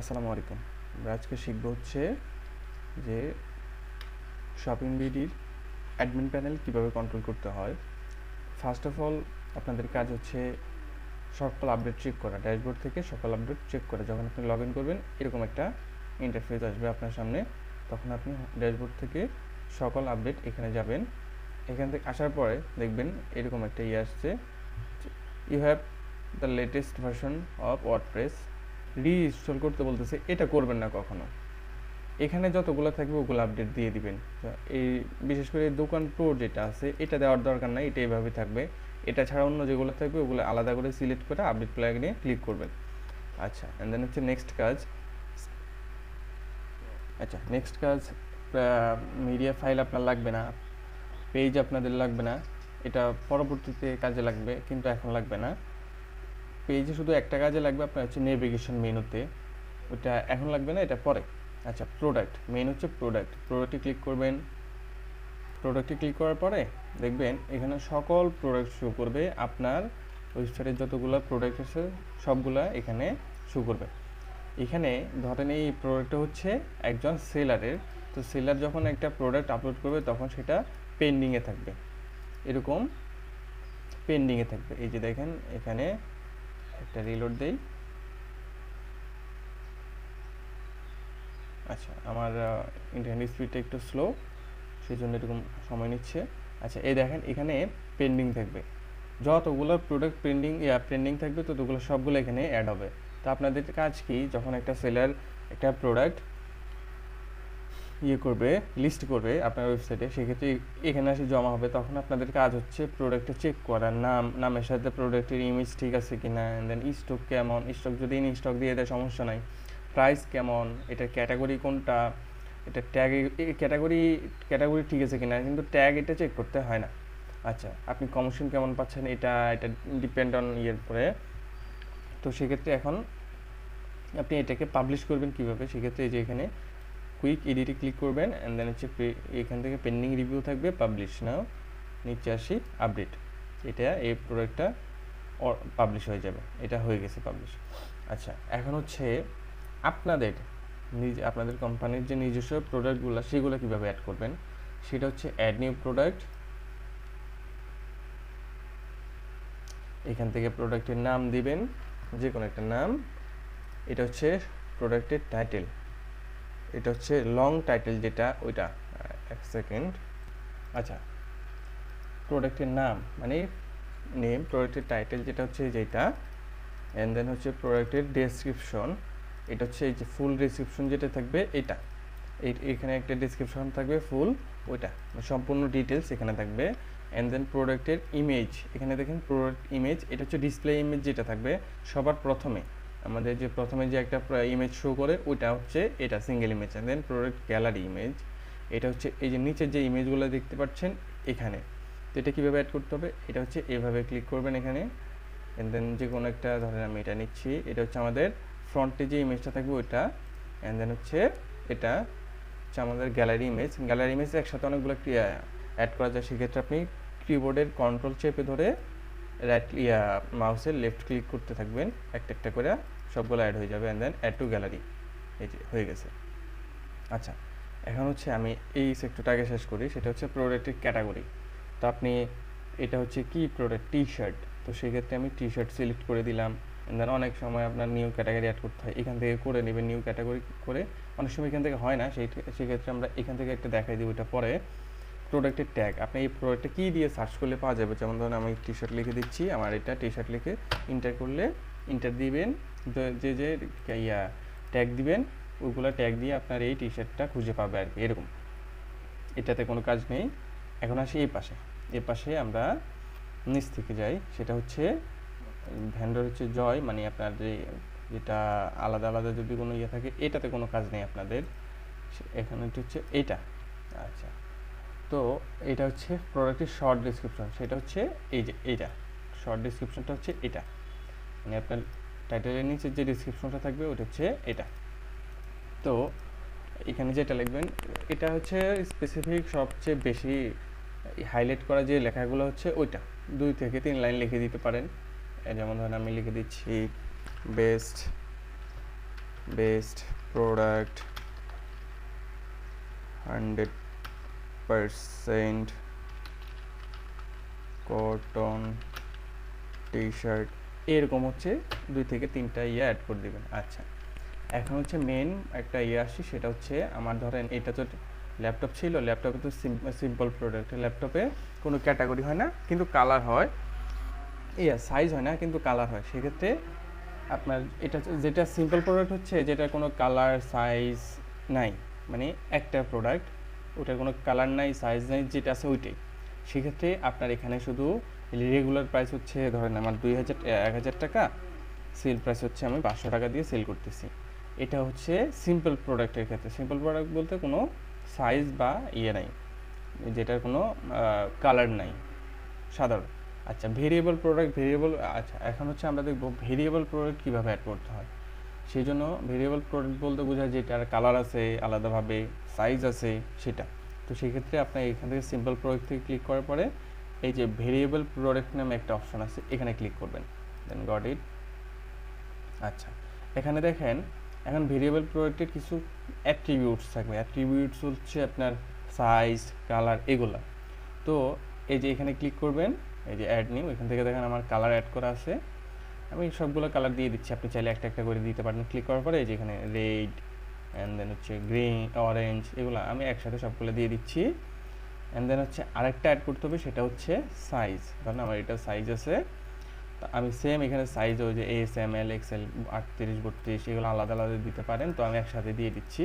আসসালামু আলাইকুম। আমরা আজকে শিখব হচ্ছে যে শপিং বিডির অ্যাডমিন প্যানেল কিভাবে কন্ট্রোল করতে হয়। ফার্স্ট অফ অল আপনাদের কাজ হচ্ছে সকল আপডেট চেক করা, ড্যাশবোর্ড থেকে সকল আপডেট চেক করা। যখন আপনি লগ ইন করবেন এরকম একটা ইন্টারফেস আসবে আপনার সামনে, তখন আপনি ড্যাশবোর্ড থেকে সকল আপডেট এখানে যাবেন। এখান থেকে আসার পরে দেখবেন এরকম একটা আসছে, you have the latest version of WordPress. Reinstall করতে বলতেছে, এটা করবেন না কখনো। এখানে যতগুলো থাকবে ওগুলো আপডেট দিয়ে দিবেন। এই বিশেষ করে দোকান প্রো যেটা আছে এটা দেওয়ার দরকার নাই, এটা এইভাবে থাকবে। এটা ছাড়া অন্য যেগুলো থাকবে ওগুলো আলাদা করে সিলেক্ট করে আপডেট প্লাগে ক্লিক করবেন। আচ্ছা, অ্যান্ড দেন হচ্ছে নেক্সট কাজ। মিডিয়া ফাইল আপনার লাগবে না, পেজ আপনাদের লাগবে না, এটা পরবর্তীতে কাজে লাগবে, কিন্তু এখন লাগবে না। পেজে শুধু একটা কাজে লাগবে, আপনার হচ্ছে নেভিগেশন মেনুতে, ওটা এখন লাগবে না, এটা পরে। আচ্ছা, প্রোডাক্ট মেন হচ্ছে প্রোডাক্টে ক্লিক করবেন। প্রোডাক্টে ক্লিক করার পরে দেখবেন এখানে সকল প্রোডাক্ট শো করবে। আপনার ওয়েবসাইটে যতগুলো প্রোডাক্ট আছে সবগুলা এখানে শো করবে। এখানে ধরেন এই প্রোডাক্টটা হচ্ছে একজন সেলারের, তো সেলার যখন একটা প্রোডাক্ট আপলোড করবে তখন সেটা পেন্ডিংয়ে থাকবে, এরকম পেন্ডিংয়ে থাকবে। এই যে দেখেন এখানে একটা রিলোড দেই। আচ্ছা, আমার ইন্টারনেট স্পিডটা একটু স্লো, সেই জন্য এরকম সময় নিচ্ছে। আচ্ছা, এই দেখেন এখানে পেন্ডিং থাকবে, যতগুলো প্রোডাক্ট পেন্ডিং থাকবে ততগুলো সবগুলো এখানে অ্যাড হবে। তো আপনাদের কাজ কি, যখন একটা সেলার একটা প্রোডাক্ট করবে, লিস্ট করবে আপনার ওয়েবসাইটে, সেক্ষেত্রে এখানে এসে জমা হবে। তখন আপনাদের কাজ হচ্ছে প্রোডাক্টটা চেক করা, নামের সাথে প্রোডাক্টের ইমেজ ঠিক আছে কিনা, দেন স্টক কেমন, স্টক যদি ইন স্টক দিয়ে দেয় সমস্যা নাই, প্রাইস কেমন, এটার ক্যাটাগরি কোনটা, এটা ট্যাগ ক্যাটাগরি ঠিক আছে কিনা, কিন্তু ট্যাগ এটা চেক করতে হয় না। আচ্ছা, আপনি কমিশন কেমন পাচ্ছেন, এটা ডিপেন্ড অন পরে। তো সেক্ষেত্রে এখন আপনি এটাকে পাবলিশ করবেন কীভাবে, সেক্ষেত্রে এই যে এখানে কুইক এডিটে ক্লিক করবেন, অ্যান্ড দেন হচ্ছে এখান থেকে পেন্ডিং রিভিউ থাকবে, পাবলিশ নাও, নিচে আসি আপডেট, এটা এই প্রোডাক্টটা পাবলিশ হয়ে যাবে। এটা হয়ে গেছে পাবলিশ। আচ্ছা, এখন হচ্ছে আপনাদের কোম্পানির যে নিজস্ব প্রোডাক্টগুলো সেগুলো কীভাবে অ্যাড করবেন, সেটা হচ্ছে অ্যাড নিউ প্রোডাক্ট। এখান থেকে প্রোডাক্টের নাম দিবেন, যে কোনো একটা নাম। এটা হচ্ছে প্রোডাক্টের টাইটেল, এটা হচ্ছে লং টাইটেল যেটা ওইটা। এক সেকেন্ড। আচ্ছা, প্রোডাক্টের নাম মানে নেম, প্রোডাক্টের টাইটেল যেটা হচ্ছে যেটা, অ্যান্ড দেন হচ্ছে প্রোডাক্টের ডেসক্রিপশন, এটা হচ্ছে এই যে ফুল ডেসক্রিপশন যেটা থাকবে এটা, এখানে একটা ডেসক্রিপশন থাকবে ফুল, ওইটা সম্পূর্ণ ডিটেলস এখানে থাকবে। অ্যান্ড দেন প্রোডাক্টের ইমেজ, এখানে দেখেন প্রোডাক্ট ইমেজ, এটা হচ্ছে ডিসপ্লে ইমেজ যেটা থাকবে সবার প্রথমে, আমাদের যে প্রথমে যে একটা ইমেজ শো করে ওইটা হচ্ছে এটা single image. And then product gallery image, এটা হচ্ছে এই যে নিচের যে ইমেজগুলো দেখতে পাচ্ছেন এখানে। তো এটা কীভাবে অ্যাড করতে হবে, এটা হচ্ছে এভাবে ক্লিক করবেন এখানে, অ্যান্ড দেন যে কোনো একটা, ধরেন আমি এটা নিচ্ছি, এটা হচ্ছে আমাদের ফ্রন্টে যে ইমেজটা থাকবে ওইটা। অ্যান্ড দেন হচ্ছে এটা হচ্ছে আমাদের গ্যালারি ইমেজ একসাথে অনেকগুলো অ্যাড করা যায়। সেক্ষেত্রে আপনি কিবোর্ডের কন্ট্রোল চেপে ধরে মাউসের লেফট ক্লিক করতে থাকবেন, একটা একটা করে সবগুলো অ্যাড হয়ে যাবে। And then add to gallery, এই যে হয়ে গেছে। আচ্ছা, এখন হচ্ছে আমি এই সেক্টরটা আগে শেষ করি, সেটা হচ্ছে প্রোডাক্টের ক্যাটাগরি। তো আপনি এটা হচ্ছে কি প্রোডাক্ট, টি শার্ট, তো সেক্ষেত্রে আমি টি শার্ট সিলেক্ট করে দিলাম। দেন অনেক সময় আপনার নিউ ক্যাটাগরি অ্যাড করতে হয়, এখান থেকে করে নেবেন নিউ ক্যাটাগরি করে, অনেক সময় এখান থেকে হয় না, সেক্ষেত্রে আমরা এখান থেকে একটা দেখাই দিব। এটা পরে প্রোডাক্টের ট্যাগ, আপনি এই প্রোডাক্টটা কী দিয়ে সার্চ করলে পাওয়া যাবে, যেমন ধরুন আমি টি শার্ট লিখে দিচ্ছি, আমার এটা টি শার্ট লিখে ইন্টার করলে ইন্টার দিবেন, যে যে ট্যাগ দিবেন ওইগুলো ট্যাগ দিয়ে আপনার এই টি শার্টটা খুঁজে পাবে আর কি, এরকম। এটাতে কোনো কাজ নেই। এখন আসি এই পাশে আমরা নিচ থেকে যাই, সেটা হচ্ছে ভেন্ডর হচ্ছে জয়, মানে আপনার যেটা আলাদা আলাদা যদি কোনো থাকে এটাতে কোনো কাজ নেই আপনাদের। এখানে হচ্ছে এটা। আচ্ছা, তো এটা হচ্ছে প্রোডাক্টের শর্ট ডিসক্রিপশন, সেটা হচ্ছে এই যে এইটা শর্ট ডিসক্রিপশনটা হচ্ছে এটা, মানে আপনার টাইটেলের নিচে যে ডিসক্রিপশনটা থাকবে ওটা হচ্ছে এটা। তো এখানে যেটা লিখবেন এটা হচ্ছে স্পেসিফিক, সবচেয়ে বেশি হাইলাইট করা যে লেখাগুলো হচ্ছে ওইটা 2 থেকে 3 লাইন লিখে দিতে পারেন। যেমন ধরেন আমি লিখে দিচ্ছি best best product 100% cotton T shirt, এরকম হচ্ছে 2 থেকে 3টা অ্যাড করে দিবেন। আচ্ছা, এখন হচ্ছে মেন একটা আসি, সেটা হচ্ছে আমার ধরেন এটা তো ল্যাপটপ ছিল, ল্যাপটপে তো সিম্পল প্রোডাক্ট, ল্যাপটপে কোনো ক্যাটাগরি হয় না কিন্তু কালার হয়, সাইজ হয় না কিন্তু কালার হয়। সেক্ষেত্রে আপনার এটা যেটা সিম্পল প্রোডাক্ট হচ্ছে যেটা কোনো কালার সাইজ নাই, মানে একটা প্রোডাক্ট ওটার কোনো কালার নাই সাইজ নাই, যেটা আছে ওইটাই। সেক্ষেত্রে আপনার এখানে শুধু রেগুলার প্রাইস হচ্ছে ধরেন আমার 1000 টাকা, সেল প্রাইস হচ্ছে আমি 500 টাকা দিয়ে সেল করতেছি। এটা হচ্ছে সিম্পল প্রোডাক্টের ক্ষেত্রে। সিম্পল প্রোডাক্ট বলতে কোনো সাইজ বা নাই, যেটার কোনো কালার নাই, সাধারণ। আচ্ছা, ভেরিয়েবল প্রোডাক্ট, আচ্ছা এখন হচ্ছে আমরা দেখব ভেরিয়েবল প্রোডাক্ট কীভাবে অ্যাড করতে হয়। সেই জন্য ভেরিয়েবল প্রোডাক্ট বলতে বোঝায় যেটার কালার আছে আলাদাভাবে, সাইজ আছে সেটা। তো সেক্ষেত্রে আপনি এখান থেকে সিম্পল প্রোডাক্ট থেকে ক্লিক করার পরে এই যে ভেরিয়েবল প্রোডাক্ট নামে একটা অপশন আছে, এখানে ক্লিক করবেন, দেন গট ইট। আচ্ছা, এখানে দেখেন এখন ভেরিয়েবল প্রোডাক্টের কিছু অ্যাট্রিবিউটস থাকবে। অ্যাট্রিবিউটস হচ্ছে আপনার সাইজ, কালার, এগুলা। তো এই যে এখানে ক্লিক করবেন, এই যে অ্যাড নিউ, এখান থেকে দেখেন আমার কালার অ্যাড করা আছে, আমি সবগুলো কালার দিয়ে দিচ্ছি, আপনি চাইলে একটা একটা করে দিতে পারেন। ক্লিক করার পরে এই যে এখানে রেড অ্যান্ড দেন হচ্ছে গ্রিন, অরেঞ্জ, এগুলো আমি একসাথে সবগুলো দিয়ে দিচ্ছি। অ্যান্ড দেন হচ্ছে আরেকটা অ্যাড করতে হবে, সেটা হচ্ছে সাইজ। ধরেন আমার এটা সাইজ আছে, আমি সেম এখানে সাইজ ওই যে এস এম এল এক্সেল 38 32 এগুলো আলাদা আলাদা দিতে পারেন, তো আমি একসাথে দিয়ে দিচ্ছি।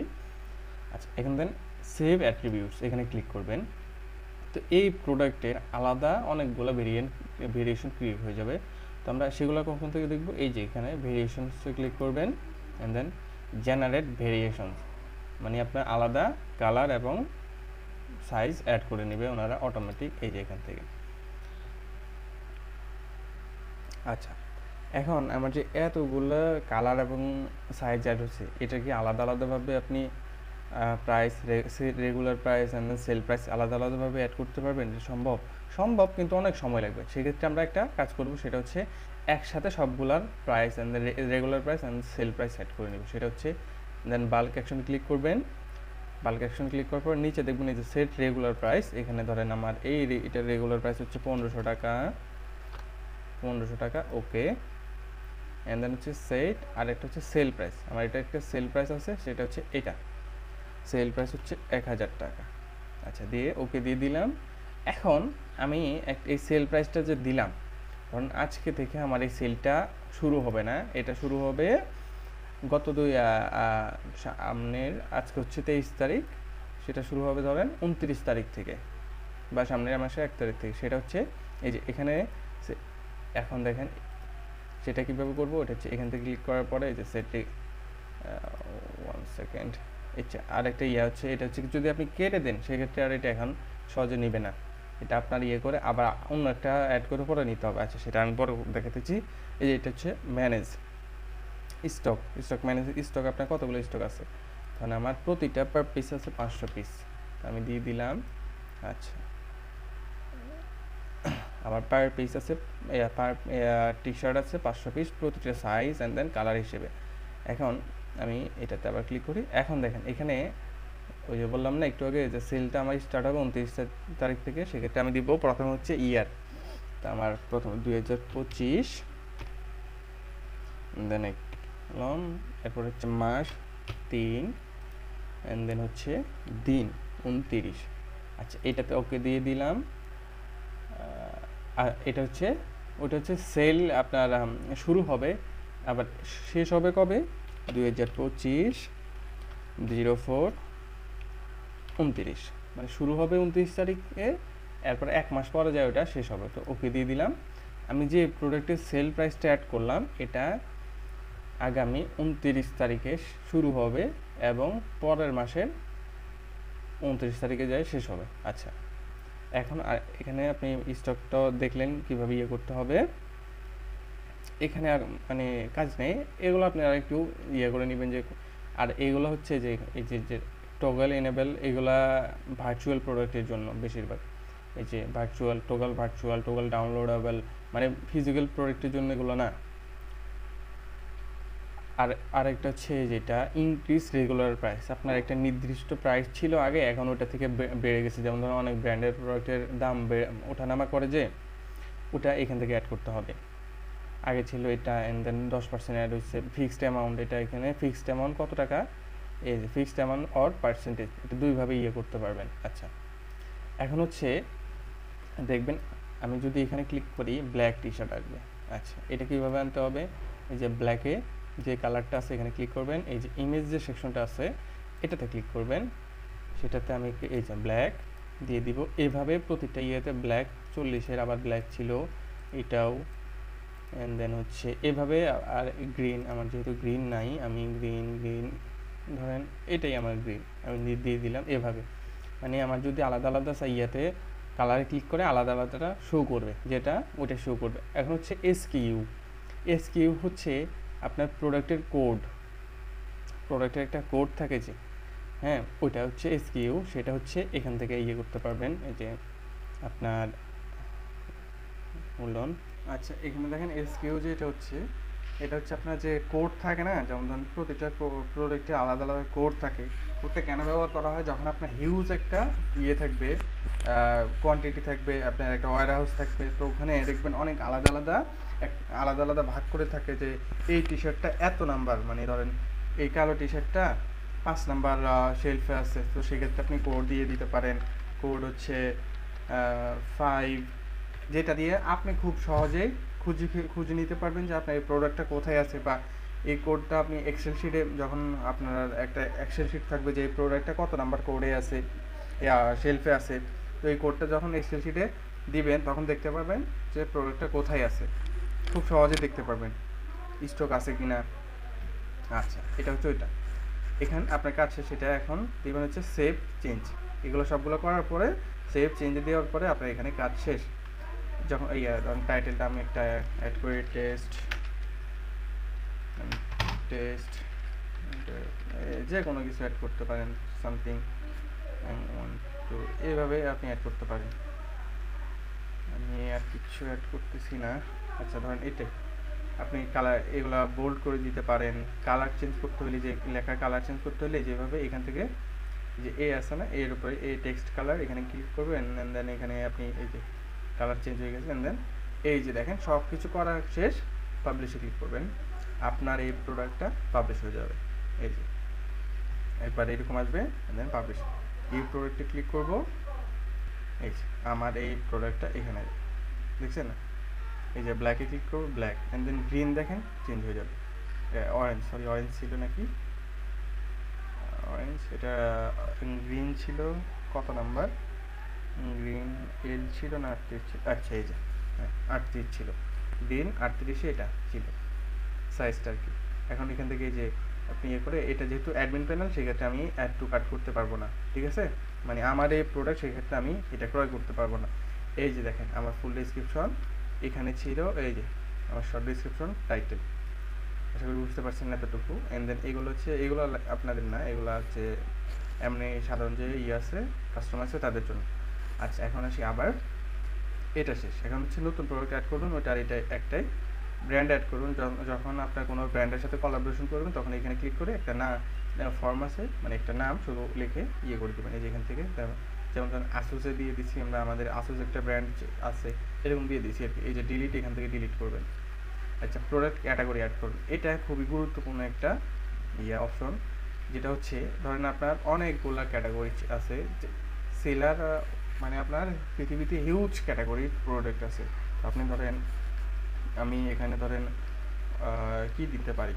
আচ্ছা, এখানে দেন সেভ অ্যাট্রিবিউটস, এখানে ক্লিক করবেন। তো এই প্রোডাক্টের আলাদা অনেকগুলো ভেরিয়েশন ক্রিয়েট হয়ে যাবে। তো আমরা সেগুলো কখন থেকে দেখব, এই যে এখানে ভেরিয়েশনসে ক্লিক করবেন অ্যান্ড দেন জেনারেট ভেরিয়েশনস, মানে আপনার আলাদা কালার এবং সাইজ অ্যাড করে নেবে ওনারা অটোমেটিক, এই যে এখান থেকে। আচ্ছা, এখন আমার যে এতগুলো কালার এবং সাইজ অ্যাড হচ্ছে, এটা কি আলাদা আলাদাভাবে আপনি price, regular price and sale price আলাদা আলাদাভাবে অ্যাড করতে পারবেন? সম্ভব, সম্ভব, কিন্তু অনেক সময় লাগবে। সেক্ষেত্রে আমরা একটা কাজ করব, সেটা হচ্ছে একসাথে সবগুলার price and regular price and sale price add করে নেব। সেটা হচ্ছে দেন বাল্ক অ্যাকশন ক্লিক করবেন। বাল্ক অ্যাকশন ক্লিক করার পর নিচে দেখবেন এই যে সেট রেগুলার প্রাইস, এখানে ধরেন আমার এটার রেগুলার প্রাইস হচ্ছে 1500 টাকা, 1500 টাকা, ওকে। অ্যান্ড দেন হচ্ছে সেট, আর একটা হচ্ছে সেল প্রাইস, আমার এটা একটা সেল প্রাইস আছে, সেটা হচ্ছে এটা, সেল প্রাইস হচ্ছে 1000 টাকা। আচ্ছা, দিয়ে ওকে দিয়ে দিলাম। এখন আমি এই সেল প্রাইসটা যে দিলাম, কারণ আজকে থেকে আমার এই সেলটা শুরু হবে না, এটা শুরু হবে সামনের, আজকে হচ্ছে 23 তারিখ, সেটা শুরু হবে ধরেন 29 তারিখ থেকে বা সামনের মাসের 1 তারিখ থেকে। সেটা হচ্ছে এই যে এখানে, এখন দেখেন সেটা কীভাবে করবো, ওটা হচ্ছে এখান থেকে ক্লিক করার পরে এই যে সেটটি 1 সেকেন্ড, আচ্ছা আরেকটা হচ্ছে, এটা হচ্ছে যদি আপনি কেটে দেন সেক্ষেত্রে আর এটা এখন সহজে নিবে না, এটা আপনার করে আবার অন্য একটা অ্যাড করে পরে নিতে হবে। আচ্ছা, সেটা আমি পরে দেখাতেছি। এই যে এটা হচ্ছে ম্যানেজ স্টক, ম্যানেজ স্টক, আপনার কতগুলো স্টক আছে, কারণ আমার প্রতিটা পার পিস আছে 500 পিস, আমি দিয়ে দিলাম। আচ্ছা, আমার পার পিস আছে, পার টি শার্ট আছে 500 পিস, প্রতিটা সাইজ অ্যান্ড দেন কালার হিসেবে। এখন আমি এটাতে আবার ক্লিক করি। এখন দেখেন এখানে ওই যে বললাম না একটু আগে যে সেলটা আমার স্টার্ট হবে 29 তারিখ থেকে, সেক্ষেত্রে আমি দিব প্রথমে হচ্ছে ইয়ার, তা আমার প্রথমে 2025, দেন এরপর হচ্ছে মাস 3 অ্যান্ড দেন হচ্ছে দিন 29। আচ্ছা, এটাতে ওকে দিয়ে দিলাম। আর এটা হচ্ছে, ওটা হচ্ছে সেল আপনার শুরু হবে, আবার শেষ হবে কবে, 2025 04/29, মানে শুরু হবে 29 তারিখে, এরপর 1 মাস পরে যায় ওটা শেষ হবে। তো ওকে দিয়ে দিলাম। আমি যে প্রোডাক্টের সেল প্রাইসটা অ্যাড করলাম, এটা আগামী 29 তারিখে শুরু হবে এবং পরের মাসের 29 তারিখে যায় শেষ হবে। আচ্ছা, এখন আর এখানে আপনি স্টকটা দেখলেন কিভাবে করতে হবে, এখানে আর মানে কাজ নেই, এগুলো আপনি আর একটু করে নেবেন যে। আর এগুলো হচ্ছে যে এই যে টগল এনেবল, এগুলা ভার্চুয়াল প্রোডাক্টের জন্য বেশিরভাগ, এই যে ভার্চুয়াল টগল ডাউনলোডেবল, মানে ফিজিক্যাল প্রোডাক্টের জন্য এগুলো না। আর আরেকটা হচ্ছে যেটা ইনক্রিজ রেগুলার প্রাইস, আপনার একটা নির্দিষ্ট প্রাইস ছিল আগে, এখন ওটা থেকে বেড়ে গেছে। যেমন ধরুন অনেক ব্র্যান্ডের প্রোডাক্টের দাম ওঠানামা করে, যে ওটা এখান থেকে অ্যাড করতে হবে। আগে ছিল এটা, অ্যান্ড দেন 10% অ্যাড হচ্ছে, ফিক্সড অ্যামাউন্ট, এটা এখানে ফিক্সড অ্যামাউন্ট কত টাকা, এই যে ফিক্সড অ্যামাউন্ট অর পার্সেন্টেজ, এটা দুইভাবে করতে পারবেন। আচ্ছা, এখন হচ্ছে দেখবেন আমি যদি এখানে ক্লিক করি ব্ল্যাক টি শার্ট আসবে। আচ্ছা, এটা কীভাবে আনতে হবে, এই যে ব্ল্যাকে যে কালারটা আছে এখানে ক্লিক করবেন, এই যে ইমেজ যে সেকশনটা আছে এটাতে ক্লিক করবেন, সেটাতে আমি এই যে ব্ল্যাক দিয়ে দিব। এভাবে প্রতিটা ইয়েতে ব্ল্যাক, 40-এর আবার ব্ল্যাক ছিল এটাও, অ্যান্ড দেন হচ্ছে এভাবে। আর গ্রিন, আমার যেহেতু গ্রিন নাই, আমি গ্রিন ধরেন এটাই আমার গ্রিন, আমি দিয়ে দিলাম এভাবে। মানে আমার যদি আলাদা আলাদা ইয়েতে কালারে ক্লিক করে আলাদা আলাদাটা শো করবে, যেটা ওটা শো করবে। এখন হচ্ছে এসকিউ হচ্ছে আপনার প্রোডাক্টের কোড, প্রোডাক্টের একটা কোড থাকে যে, হ্যাঁ, ওইটা হচ্ছে এসকিউ, সেটা হচ্ছে এখান থেকে করতে পারবেন, এই যে আপনার মূলন। আচ্ছা, এখানে দেখেন এসকিউ যেটা হচ্ছে, এটা হচ্ছে আপনার যে কোড থাকে না, যেমন ধরুন প্রতিটা প্রোডাক্টে আলাদা আলাদা কোড থাকে। কোডটা কেন ব্যবহার করা হয়, যখন আপনার হিউজ একটা থাকবে, কোয়ান্টিটি থাকবে, আপনার একটা ওয়্যার হাউস থাকবে, তো ওখানে দেখবেন অনেক আলাদা আলাদা ভাগ করে থাকে, যে এই টি শার্টটা এত নাম্বার, মানে ধরেন এই কালো টি শার্টটা 5 নাম্বার শেলফে আছে, তো সেক্ষেত্রে আপনি কোড দিয়ে দিতে পারেন। কোড হচ্ছে 5, যেটা দিয়ে আপনি খুব সহজেই খুঁজে নিতে পারবেন যে আপনার এই প্রোডাক্টটা কোথায় আছে, বা এই কোডটা আপনি এক্সেল শিটে, যখন আপনার একটা এক্সেল শিট থাকবে যে এই প্রোডাক্টটা কত নাম্বার কোডে আছে, শেলফে আছে, তো এই কোডটা যখন এক্সেল শিটে দিবেন তখন দেখতে পারবেন যে প্রোডাক্টটা কোথায় আছে, খুব সহজে দেখতে পারবেন স্টক আছে কিনা। আচ্ছা, এটা হচ্ছে ওইটা। এখানে আপনার কাছে সেটা এখন দিবেন হচ্ছে সেভ চেঞ্জ। এগুলো সবগুলো করার পরে সেভ চেঞ্জ দেওয়ার পরে আপনার এখানে কাজ শেষ। যখন টাইটেলটা আমি একটা অ্যাড করি, টেস্ট যে কোনো কিছু অ্যাড করতে পারেন, সামথিং 1 2, এইভাবে আপনি অ্যাড করতে পারেন। আমি আর কিছু অ্যাড করতেছি না। আচ্ছা, ধরেন এটাই আপনি কালার এগুলা বোল্ড করে দিতে পারেন। কালার চেঞ্জ করতে হলে, যে লেখার কালার চেঞ্জ করতে হলে যেভাবে এখান থেকে যে এ আছে না, এর উপরে এই টেক্সট কালার এখানে ক্লিক করবেন, অ্যান্ড দেন এখানে আপনি এই যে কালার চেঞ্জ হয়ে গেছে, অ্যান্ড দেন এই যে দেখেন সব কিছু করা শেষ, পাবলিশে ক্লিক করবেন, আপনার এই প্রোডাক্টটা পাবলিশ হয়ে যাবে। এই যে একবার এরকম আসবে, অ্যান্ড দেন পাবলিশ, এই প্রোডাক্টে ক্লিক করব, এই যে আমার এই প্রোডাক্টটা এখানে দেখছেন না, এই যে ব্ল্যাকে ক্লিক করবো, ব্ল্যাক, অ্যান্ড দেন গ্রিন দেখেন চেঞ্জ হয়ে যাবে, অরেঞ্জ ছিল নাকি, অরেঞ্জ, এটা গ্রিন ছিল কত নাম্বার, গ্রিন এল ছিল না 38 ছিল, আচ্ছা এই যে হ্যাঁ 38 ছিল, গ্রিন 38-এ এটা ছিল সাইজটা আর কি। এখন এখান থেকে যে আপনি করে, এটা যেহেতু অ্যাডমিন প্যানেল, সেক্ষেত্রে আমি অ্যাড টু কার্ট করতে পারবো না, ঠিক আছে, মানে আমার এই প্রোডাক্ট, সেক্ষেত্রে আমি এটা ক্রয় করতে পারবো না। এই যে দেখেন আমার ফুল ডেসক্রিপশন এখানে ছিল, এই যে আমার শর্ট ডেসক্রিপশন, টাইটেল, আশা করি বুঝতে পারছেন না এতটুকু। অ্যান্ড দেন এগুলো হচ্ছে, এগুলো আপনাদের না, এগুলো হচ্ছে এমনি সাধারণ যে আছে কাস্টমার আছে তাদের জন্য। আচ্ছা, এখন আসি আবার, এটা শেষ, এখন হচ্ছে নতুন প্রোডাক্ট অ্যাড করুন, ওটা আর এটা একটাই ব্র্যান্ড অ্যাড করুন। যখন আপনার কোনো ব্র্যান্ডের সাথে কোলাবোরেশন করবেন, তখন এখানে ক্লিক করে একটা ফর্ম আছে, মানে একটা নাম শুধু লিখে করে দেবেন, এই যে এখান থেকে। যেমন ধরুন আসুসে দিয়ে দিচ্ছি আমরা, আমাদের আসুস একটা ব্র্যান্ড আছে, এরকম দিয়ে দিচ্ছি আর কি। এই যে ডিলিট, এখান থেকে ডিলিট করবেন। আচ্ছা, প্রোডাক্ট ক্যাটাগরি অ্যাড করুন, এটা খুবই গুরুত্বপূর্ণ একটা অপশন, যেটা হচ্ছে ধরেন আপনার অনেকগুলা ক্যাটাগরি আছে, সেলার মানে আপনার পৃথিবীতে হিউজ ক্যাটাগরি প্রোডাক্ট আছে। আপনি ধরেন, আমি এখানে ধরেন কি দিতে পারি,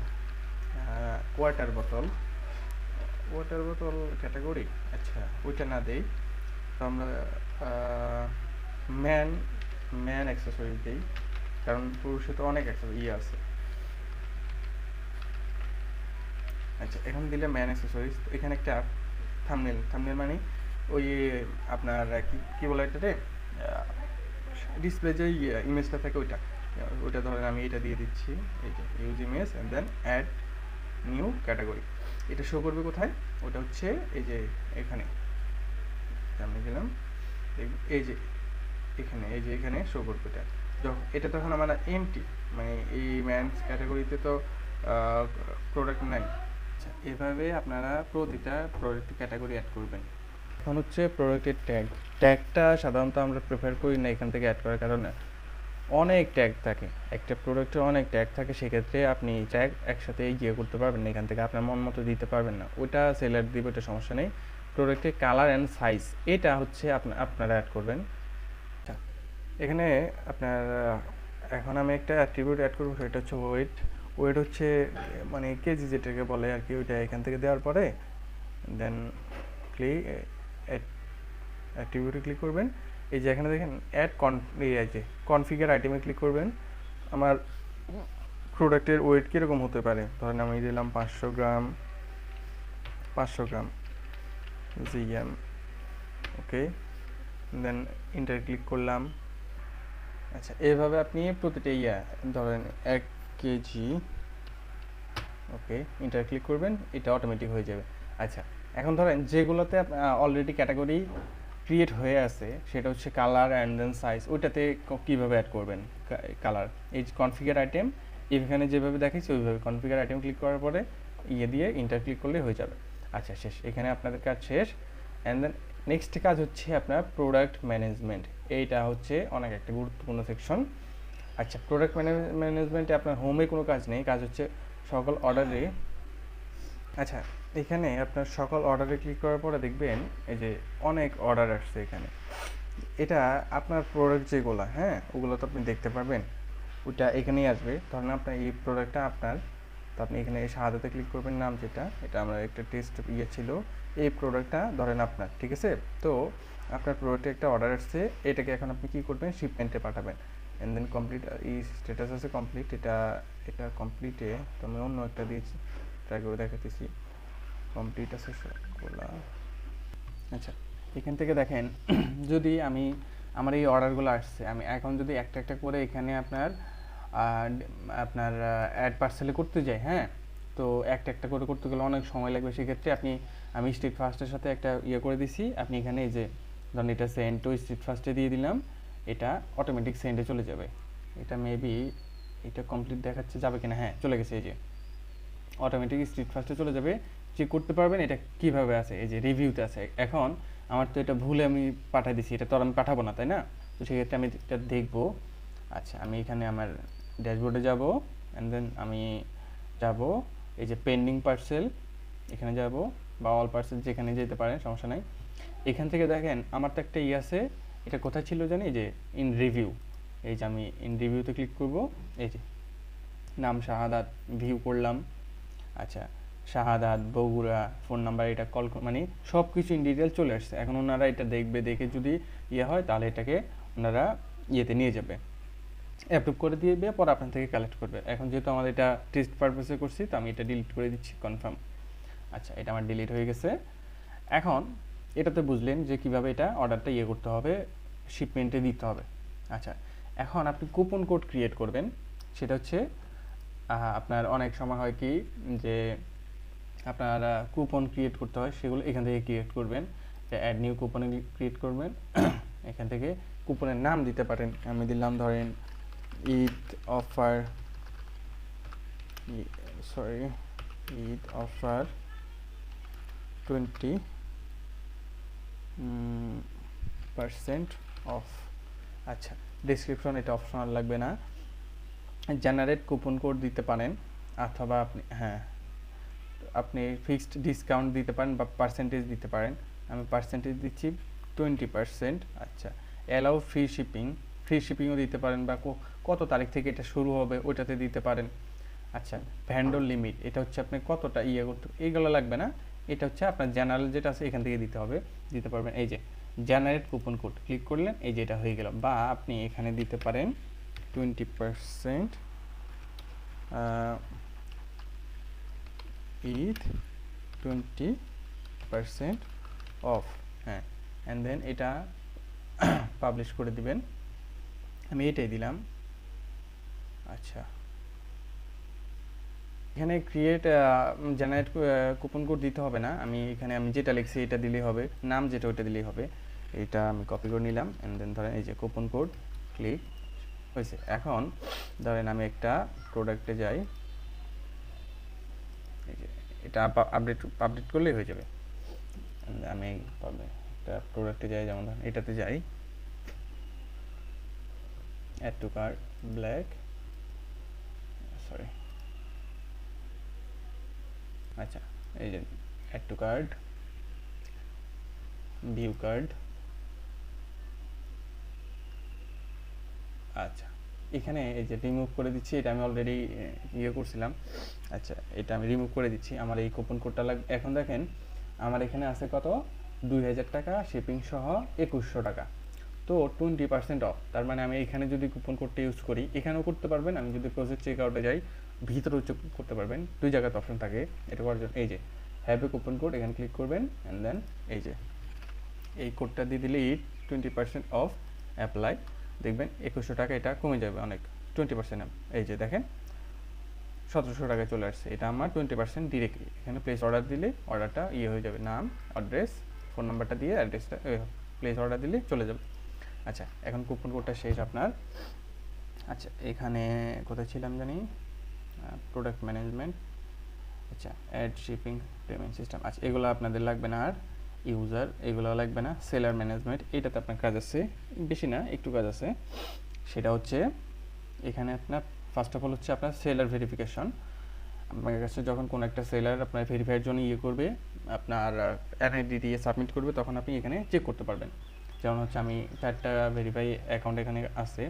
ওয়াটার বোতল ক্যাটাগরি, আচ্ছা ওইটা না দেই, তো আমরা ম্যান অ্যাক্সেসরিজ দিই, কারণ পুরুষে তো অনেক আছে। আচ্ছা, এখন দিলে ম্যান অ্যাক্সেসরিজ, এখানে একটা থাম্বনেল মানে ওই আপনার কি বলে এটাতে, ডিসপ্লে যে ইমেজটা থাকে ওইটা ধরেন আমি এটা দিয়ে দিচ্ছি, এই যে use image and then add new category. এটা শো করবে কোথায়, ওটা হচ্ছে এই যে এখানে আমি দিলাম, এই যে এখানে শো করবে এটা। এটা তখন আমার এমটি, মানে এই ম্যানস ক্যাটাগরিতে তো প্রোডাক্ট নাই। আচ্ছা, এভাবে আপনারা প্রতিটা প্রোডাক্ট ক্যাটাগরি অ্যাড করবেন। এখন হচ্ছে প্রোডাক্টের ট্যাগটা সাধারণত আমরা প্রেফার করি না এখান থেকে অ্যাড করার কারণে অনেক ট্যাগ থাকে, একটা প্রোডাক্টে অনেক ট্যাগ থাকে, সেক্ষেত্রে আপনি ট্যাগ একসাথে ইয়ে করতে পারবেন না, এখান থেকে আপনার মন মতো দিতে পারবেন না, ওটা সেলার দিবে, ওটা সমস্যা নেই। প্রোডাক্টের কালার অ্যান্ড সাইজ এটা হচ্ছে আপনারা অ্যাড করবেন। আচ্ছা, এখানে আপনার এখন আমি একটা অ্যাট্রিবিউট অ্যাড করবো, সেটা হচ্ছে ওয়েট। ওয়েট হচ্ছে মানে কেজি যেটাকে বলে আর কি, ওইটা এখান থেকে দেওয়ার পরে দেন অ্যাট্রিবিউটে ক্লিক করবেন। এই যে এখানে দেখেন অ্যাড কনফিগার আইটেমে ক্লিক করবেন। আমার প্রোডাক্টের ওয়েট কীরকম হতে পারে, ধরেন আমি দিলাম 500 গ্রাম জিএম, ওকে, দেন ইন্টার ক্লিক করলাম। আচ্ছা, এইভাবে আপনি প্রতিটা ধরেন 1 কেজি, ওকে, ইন্টার ক্লিক করবেন, এটা অটোমেটিক হয়ে যাবে। আচ্ছা, এখন ধরেন যেগুলোতে অলরেডি ক্যাটাগরি ক্রিয়েট হয়ে আছে, সেটা হচ্ছে কালার অ্যান্ড দেন সাইজ, ওইটাতে কীভাবে অ্যাড করবেন কালার, এই কনফিগার আইটেম এখানে যেভাবে দেখাচ্ছি ওইভাবে কনফিগার আইটেম ক্লিক করার পরে দিয়ে ইন্টার ক্লিক করলে হয়ে যাবে। আচ্ছা, শেষ, এখানে আপনাদের কাজ শেষ। অ্যান্ড দেন নেক্সট কাজ হচ্ছে আপনার প্রোডাক্ট ম্যানেজমেন্ট, এইটা হচ্ছে অনেক একটা গুরুত্বপূর্ণ সেকশন। আচ্ছা, প্রোডাক্ট ম্যানেজমেন্টে আপনার হোমে কোনো কাজ নেই, কাজ হচ্ছে সকল অর্ডারে। আচ্ছা, এখানে আপনার সকল অর্ডারে ক্লিক করার পরে দেখবেন এই যে অনেক অর্ডার আসছে এখানে, এটা আপনার প্রোডাক্ট যেগুলো, হ্যাঁ, ওগুলো তো আপনি দেখতে পারবেন, ওটা এখানেই আসবে। ধরেন আপনার এই প্রোডাক্টটা আপনার, তো আপনি এখানে এই শাহাদাতে ক্লিক করবেন, নাম যেটা, এটা আমরা একটা টেস্ট ছিল, এই প্রোডাক্টটা ধরেন আপনার, ঠিক আছে। তো আপনার প্রোডাক্টে একটা অর্ডার আসছে, এটাকে এখন আপনি কী করবেন, শিপমেন্টে পাঠাবেন। অ্যান্ড দেন কমপ্লিট, এই স্ট্যাটাস আছে কমপ্লিট, এটা কমপ্লিটে, তো আমি অন্য একটা দিয়েছি, ট্রাই করে দেখাতেছি, কমপ্লিট আছে সবগুলা। আচ্ছা, এখান থেকে দেখেন যদি আমার এই অর্ডারগুলো আসছে, আমি এখন যদি একটা একটা করে এখানে আপনার অ্যাড পার্সেলে করতে যাই, হ্যাঁ, তো একটা একটা করে করতে গেলে অনেক সময় লাগবে। সেক্ষেত্রে আমি স্ট্রিট ফার্স্টের সাথে একটা করে দিছি, আপনি এখানে এই যে ধরুন এটা সেন্ড টু স্ট্রিট ফার্স্টে দিয়ে দিলাম, এটা অটোমেটিক সেন্ডে চলে যাবে। এটা মেবি এটা কমপ্লিট দেখাচ্ছে, যাবে কিনা, হ্যাঁ চলে গেছে, এই যে অটোমেটিক স্ট্রিট ফার্স্টে চলে যাবে। চেক করতে পারবেন এটা কিভাবে আছে, এই যে রিভিউতে আছে। এখন আমার তো এটা ভুলে আমি পাঠিয়ে দিছি, এটা তো আর আমি পাঠাবো না, তাই না? তো সেক্ষেত্রে আমি এটা দেখবো। আচ্ছা, আমি এখানে আমার ড্যাশবোর্ডে যাব, অ্যান্ড দেন আমি যাব এই যে পেন্ডিং পার্সেল, এখানে যাব, বা অল পার্সেল যেখানে যেতে পারেন, সমস্যা নাই। এখান থেকে দেখেন আমার তো একটা আছে, এটা কোথায় ছিল জানি, যে ইন রিভিউ, এই যে আমি ইন রিভিউতে ক্লিক করব, এই যে নাম শাহাদাত, ভিউ করলাম। আচ্ছা, শাহাদাত, বগুড়া, ফোন নাম্বার, এটা কল, মানে সব কিছু ইন ডিটেল চলে আসছে। এখন ওনারা এটা দেখবে, দেখে যদি হয় তাহলে এটাকে ওনারা নিয়ে যাবে, অ্যাপ্রুভ করে দিয়ে পরে আপনার থেকে কালেক্ট করবে। এখন যেহেতু আমাদের এটা টেস্ট পারপাসে করছি, তো আমি এটা ডিলিট করে দিচ্ছি, কনফার্ম। আচ্ছা, এটা আমার ডিলিট হয়ে গেছে। এখন এটাতে বুঝলেন যে কিভাবে এটা অর্ডারটা করতে হবে, শিপমেন্টে দিতে হবে। আচ্ছা, এখন আপনি কুপন কোড ক্রিয়েট করবেন। সেটা হচ্ছে আপনার অনেক সময় হয় কি যে আপনারা কুপন ক্রিয়েট করতে হয়, সেগুলো এখান থেকে ক্রিয়েট করবেন। অ্যাড নিউ কুপনে ক্রিয়েট করবেন, এখান থেকে কুপনের নাম দিতে পারেন। আমি দিলাম ধরেন ঈদ অফার 20% অফ। আচ্ছা, ডেসক্রিপশন এটা অপশনাল লাগবে না। জেনারেট কুপন কোড দিতে পারেন, অথবা আপনি ফিক্সড ডিসকাউন্ট দিতে পারেন বা পার্সেন্টেজ দিতে পারেন। আমি পার্সেন্টেজ দিচ্ছি 20%। আচ্ছা, অ্যালাউ ফ্রি শিপিংও দিতে পারেন, বা কত তারিখ থেকে এটা শুরু হবে ওইটাতে দিতে পারেন। আচ্ছা, ভ্যান্ডর লিমিট, এটা হচ্ছে আপনি কতটা করতে, এইগুলো লাগবে না, এটা হচ্ছে আপনার জেনারেল যেটা আছে এখান থেকে দিতে পারবেন। এই যে জেনারেট কুপন কোড ক্লিক করলেন, এই যে এটা হয়ে গেল। বা আপনি এখানে দিতে পারেন 20% ঈদ 20% অফ, হ্যাঁ, অ্যান্ড দেন এটা পাবলিশ করে দিবেন। আমি এটাই দিলাম। আচ্ছা, এখানে ক্রিয়েট জেনারেট কুপন কোড দিতে হবে না, আমি যেটা লিখছি এটা দিলেই হবে, নাম যেটা ওইটা দিলেই হবে। এটা আমি কপি করে নিলাম, অ্যান্ড দেন ধরেন এই যে কুপন কোড, ক্লিক হয়েছে। এখন ধরেন আমি একটা প্রোডাক্টে যাই, এটা আপডেট করলেই হয়ে যাবে। আমি একটা প্রোডাক্টে যাই, যেমন ধরেন এটাতে যাই, add to cart black, sorry, আচ্ছা এই যে add to cart, view cart, আচ্ছা এখানে এই যে রিমুভ করে দিচ্ছি, এটা আমি অলরেডি ইয়ে করছিলাম। আচ্ছা এটা আমি রিমুভ করে দিচ্ছি, আমার এই কুপন কোডটা লাগবে। এখন দেখেন আমার এখানে আছে কত, 2000 টাকা, শিপিং সহ 2100 টাকা, তো 20% অফ। তার মানে আমি এখানে যদি কুপন কোডটা ইউজ করি, এখানেও করতে পারবেন, আমি যদি প্রসেস চেক আউটে যাই ভিতরেও চেক করতে পারবেন, দুই জায়গাতে অপশন থাকে এটা করার জন্য। এই যে হ্যাভ এ কুপন কোড, এখানে ক্লিক করবেন অ্যান্ড দেন এই যে এই কোডটা দিয়ে দিলেই 20% অফ অ্যাপ্লাই, দেখবেন 2100 টাকা এটা কমে যাবে অনেক, 20%। এই যে দেখেন 1700 টাকায় চলে আসছে, এটা আমার 20% ডিরেক্টলি। এখানে প্লেস অর্ডার দিলে অর্ডারটা ইয়ে হয়ে যাবে, নাম, অ্যাড্রেস, ফোন নাম্বারটা দিয়ে অ্যাড্রেসটা প্লেস অর্ডার দিলে চলে যাবে। আচ্ছা এখন কুপন কোডটা শেষ আপনার। আচ্ছা এখানে কোথায় ছিলাম জানি, প্রোডাক্ট ম্যানেজমেন্ট, আচ্ছা অ্যাড শিপিং পেমেন্ট সিস্টেম, আচ্ছা এগুলো আপনাদের লাগবে না, আর ইউজার এগুলো লাগবে না। সেলার ম্যানেজমেন্ট, এটাতে আপনার কাজ আছে, বেশি না একটু কাজ আছে। সেটা হচ্ছে এখানে আপনার ফার্স্ট অফ অল হচ্ছে আপনার সেলার ভেরিফিকেশন। আপনার কাছে যখন কোনো একটা সেলার আপনার ভেরিফাইয়ের জন্য ইয়ে করবে, আপনার এনআইডি দিয়ে সাবমিট করবে, তখন আপনি এখানে চেক করতে পারবেন। যেমন হচ্ছে আমি 4টা ভেরিফাই অ্যাকাউন্ট এখানে আছে।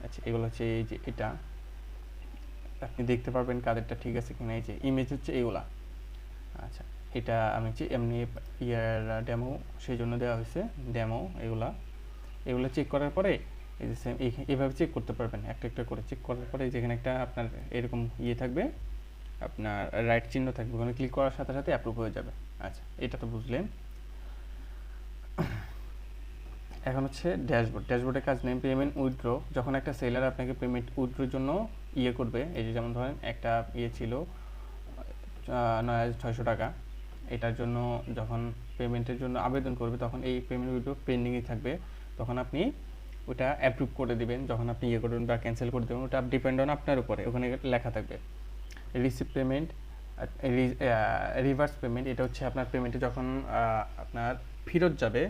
আচ্ছা এগুলো হচ্ছে এই যে এটা আপনি দেখতে পারবেন কাদেরটা ঠিক আছে কিনা। এই যে ইমেজ হচ্ছে এইগুলা, আচ্ছা এটা আমি হচ্ছে এমনি ইয়ার ডেমো সেই জন্য দেওয়া হয়েছে, ডেমো এগুলো চেক করার পরে এই যে সেম এইভাবে চেক করতে পারবেন, একটা একটা করে চেক করার পরে যেখানে একটা আপনার এরকম ইয়ে থাকবে, আপনার রাইট চিহ্ন থাকবে, ওখানে ক্লিক করার সাথে সাথে অ্যাপ্রুভ হয়ে যাবে। আচ্ছা এটা তো বুঝলেন। এখন হচ্ছে ড্যাশবোর্ড, ড্যাশবোর্ডের কাজ নেই পেমেন্ট উইথড্র। যখন একটা সেলার আপনাকে পেমেন্ট উইথড্রোর জন্য ইয়ে করবে, এই যে যেমন ধরেন একটা ইয়ে ছিল 9600 টাকা, এটার জন্য যখন পেমেন্টের জন্য আবেদন করবে, তখন এই পেমেন্ট উইথড্র পেন্ডিংই থাকবে, তখন আপনি ওটা অ্যাপ্রুভ করে দিবেন। যখন আপনি ইয়ে করবেন বা ক্যান্সেল করে দেবেন, ওটা ডিপেন্ড অন আপনার উপরে, ওখানে লেখা থাকবে। রিসিভ পেমেন্ট, রিভার্স পেমেন্ট, এটা হচ্ছে আপনার পেমেন্টে যখন আপনার ফেরত যাবে,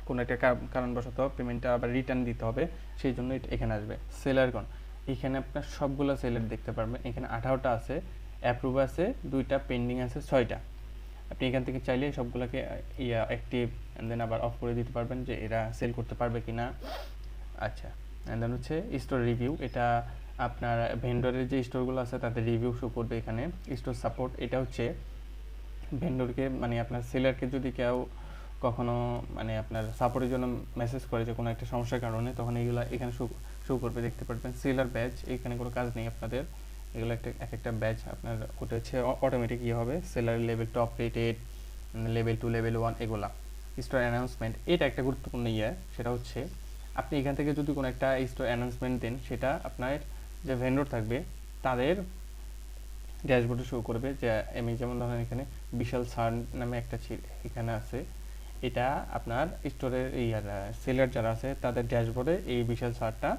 কোনো একটা কারণবশত পেমেন্টটা আবার রিটার্ন দিতে হবে, সেই জন্য এখানে আসবে। সেলারগণ, এখানে আপনার সবগুলো সেলার দেখতে পারবেন, এখানে 18টা আছে, অ্যাপ্রুভ আছে 2টা, পেন্ডিং আছে 6টা। আপনি এখান থেকে চাইলে সবগুলোকে অ্যাক্টিভ অ্যান্ড দেন আবার অফ করে দিতে পারবেন, যে এরা সেল করতে পারবে কি না। আচ্ছা অ্যান্ড দেন হচ্ছে স্টোর রিভিউ, এটা আপনার ভেন্ডরের যে স্টোরগুলো আছে তাদের রিভিউ শো করবে এখানে। স্টোর সাপোর্ট, এটা হচ্ছে ভেন্ডরকে মানে আপনার সেলারকে যদি কেউ কখনো মানে আপনার সাপোর্টের জন্য মেসেজ করে যে কোনো একটা সমস্যার কারণে, তখন এইগুলো এখানে শো করবে, দেখতে পারবেন। সেলার ব্যাচ, এখানে কোনো কাজ নেই আপনাদের, এগুলো একটা ব্যাচ আপনার, ওটা হচ্ছে অটোমেটিক ইয়ে হবে। Seller level top rated, level 2, level 1 এগুলা। স্টোর অ্যানাউন্সমেন্ট, এটা একটা গুরুত্বপূর্ণ ইয়ে, সেটা হচ্ছে আপনি এখান থেকে যদি কোনো একটা স্টোর অ্যানাউন্সমেন্ট দেন, সেটা আপনার যে ভেন্ডর থাকবে তাদের ড্যাশবোর্ডে শো করবে। যে আমি যেমন ধরেন এখানে বিশাল সার নামে একটা এখানে আছে, এটা আপনার স্টোরের সেলার যারা আছে তাদের ড্যাশবোর্ডে এই বিশাল সারটা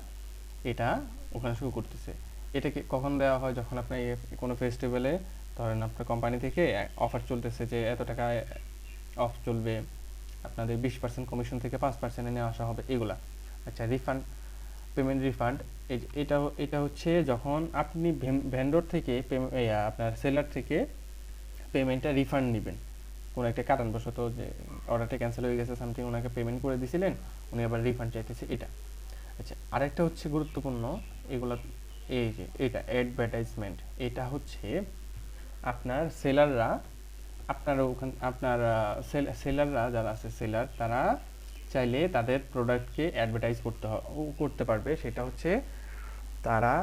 এটা ওখানে শো করতেছে। এটাকে কখন দেওয়া হয়, যখন আপনার কোনো ফেস্টিভ্যালে ধরেন আপনার কোম্পানি থেকে অফার চলতেছে যে এত টাকা অফ চলবে, আপনাদের 20% কমিশন থেকে 5% নিয়ে আসা হবে, এগুলা। আচ্ছা রিফান্ড, পেমেন্ট রিফান্ড, এটা হচ্ছে যখন আপনি ভেন্ডর থেকে আপনার সেলার থেকে পেমেন্টটা রিফান্ড নেবেন, কোনো একটা কারণবশত যে অর্ডারটা ক্যান্সেল হয়ে গেছে সামথিং, ওনাকে পেমেন্ট করে দিয়েছিলেন, উনি আবার রিফান্ড চাইতেছে, এটা। আচ্ছা আরেকটা হচ্ছে গুরুত্বপূর্ণ, এগুলো এই যে এটা অ্যাডভার্টাইজমেন্ট, এটা হচ্ছে আপনার সেলাররা আপনার সেলাররা যারা আছে সেলার, তারা চাইলে তাদের প্রোডাক্টকে অ্যাডভার্টাইজ করতে পারবে। সেটা হচ্ছে তারা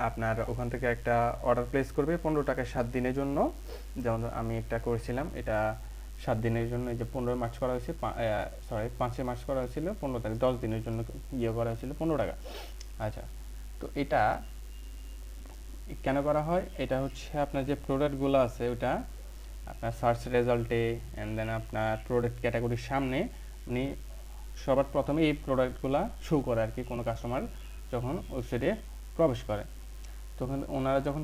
আপনার ওখান থেকে একটা অর্ডার প্লেস করবে 15 টাকায় 7 দিনের জন্য। যেমন আমি একটা করেছিলাম, এটা 7 দিনের জন্য, এই যে 15 মার্চ করা হয়েছে, 5 মার্চ করা হয়েছিল 15 তারিখ, 10 দিনের জন্য ইয়ে করা হয়েছিল 15 টাকা। আচ্ছা তো এটা কেন করা হয়, এটা হচ্ছে আপনার যে প্রোডাক্টগুলো আছে ওটা আপনার সার্চ রেজাল্টে অ্যান্ড দেন আপনার প্রোডাক্ট ক্যাটাগরির সামনে আপনি সবার প্রথমে এই প্রোডাক্টগুলো শো করে আর কি, কোনো কাস্টমার যখন ওয়েবসাইটে প্রবেশ করে। তখন ওনারা যখন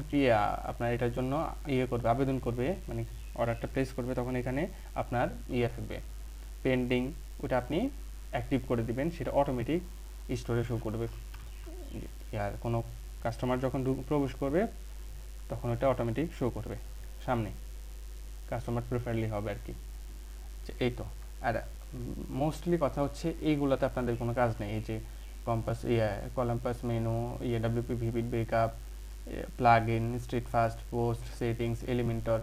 আপনার এটার জন্য করবে, আবেদন করবে, মানে অর্ডারটা প্লেস করবে, তখন এখানে আপনার থাকবে পেন্ডিং, ওটা আপনি অ্যাক্টিভ করে দিবেন, সেটা অটোমেটিক স্টোরে শো করবে। আর কোনো কাস্টমার যখন প্রবেশ করবে তখন ওটা অটোমেটিক শো করবে সামনে, কাস্টমার প্রেফারলি হবে আর কি। এই তো। আর মোস্টলি কথা হচ্ছে এইগুলোতে আপনাদের কোনো কাজ নেই, এই যে কম্পাস কলাম্পাস menu, WP vivid backup, plugin, street fast, post, settings, Elementor,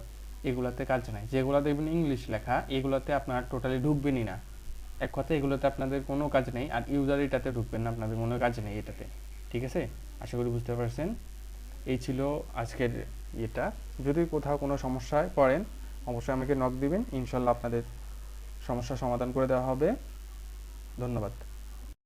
এগুলোতে কাজ নাই। যেগুলো দেখবেন ইংলিশ লেখা, এগুলোতে আপনার টোটালি ঢুকবেনই না। এক কথা, এগুলোতে আপনাদের কোনো কাজ নেই, আর ইউজার এটাতে ঢুকবেন না, আপনাদের কোনো কাজ নেই এটাতে। ঠিক আছে, আশা করি বুঝতে পারছেন। এই ছিল আজকের এটা। যদি কোথাও কোনো সমস্যায় পড়েন অবশ্যই আমাকে নক দিবেন, ইনশাল্লাহ আপনাদের সমস্যার সমাধান করে দেওয়া হবে। ধন্যবাদ।